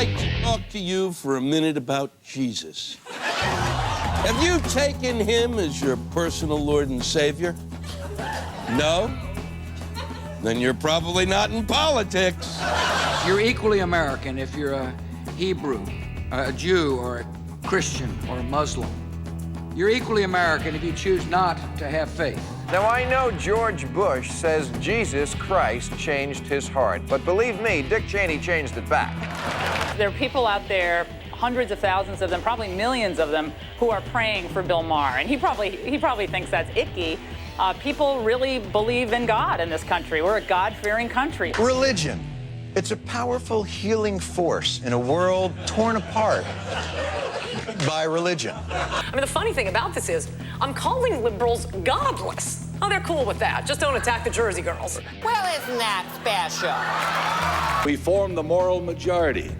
like to talk to you for a minute about Jesus. Have you taken him as your personal Lord and Savior? No? Then you're probably not in politics. You're equally American if you're a Hebrew, a Jew, or a Christian, or a Muslim. You're equally American if you choose not to have faith. Now, I know George Bush says Jesus Christ changed his heart, but believe me, Dick Cheney changed it back. There are people out there, hundreds of thousands of them, probably millions of them, who are praying for Bill Maher, and he probably thinks that's icky. People really believe in God in this country. We're a God-fearing country. Religion. It's a powerful healing force in a world torn apart by religion. I mean, the funny thing about this is, I'm calling liberals godless. Oh, they're cool with that. Just don't attack the Jersey girls. Well, isn't that special? We formed the moral majority.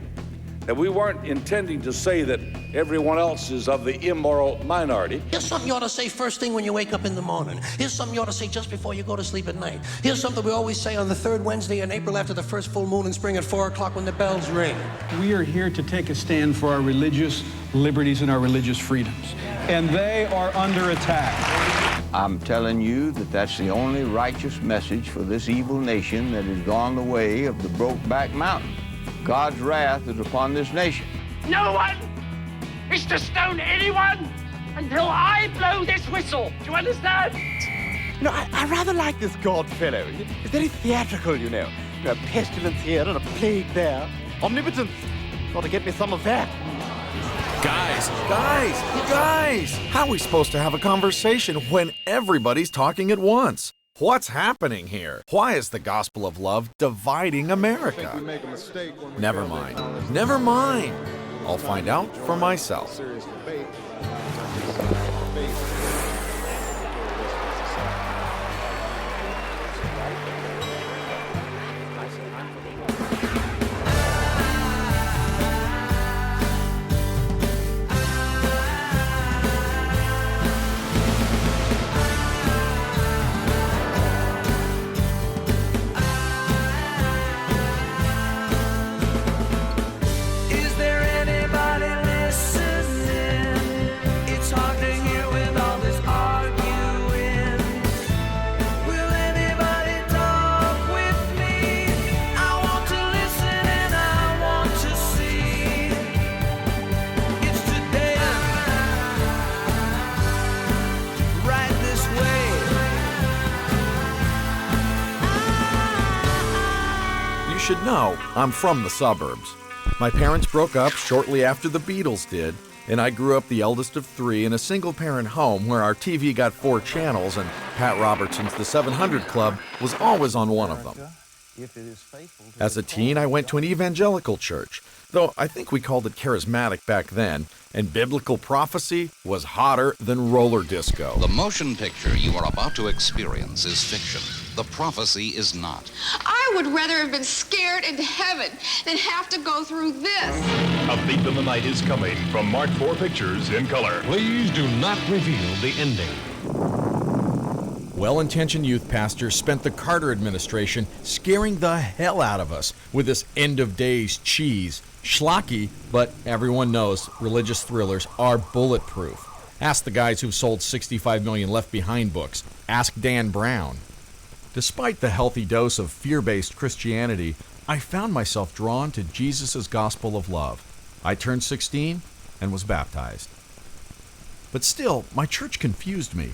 That we weren't intending to say that everyone else is of the immoral minority. Here's something you ought to say first thing when you wake up in the morning. Here's something you ought to say just before you go to sleep at night. Here's something we always say on the third Wednesday in April after the first full moon in spring at 4 o'clock when the bells ring. We are here to take a stand for our religious liberties and our religious freedoms, and they are under attack. I'm telling you that that's the only righteous message for this evil nation that has gone the way of the Brokeback Mountain. God's wrath is upon this nation. No one is to stone anyone until I blow this whistle. Do you understand? You know, I rather like this God fellow. He's very theatrical, you know. A pestilence here and a plague there. Omnipotence. Got to get me some of that. Guys! How are we supposed to have a conversation when everybody's talking at once? What's happening here? Why is the gospel of love dividing America? I think we make a mistake when we Never mind. I'll find out for myself. serious debate. Should know, I'm from the suburbs. My parents broke up shortly after the Beatles did, and I grew up the eldest of 3 in a single-parent home where our TV got 4 channels and Pat Robertson's The 700 Club was always on one of them. As a teen, I went to an evangelical church, though I think we called it charismatic back then, and biblical prophecy was hotter than roller disco. The motion picture you are about to experience is fiction. The prophecy is not. I would rather have been scared into heaven than have to go through this. A Thief in the Night is coming from mp4 Pictures in color. Please do not reveal the ending. Well-intentioned youth pastors spent the Carter administration scaring the hell out of us with this end-of-days cheese. Schlocky, but everyone knows religious thrillers are bulletproof. Ask the guys who've sold 65 million Left Behind books. Ask Dan Brown. Despite the healthy dose of fear-based Christianity, I found myself drawn to Jesus' gospel of love. I turned 16 and was baptized. But still, my church confused me.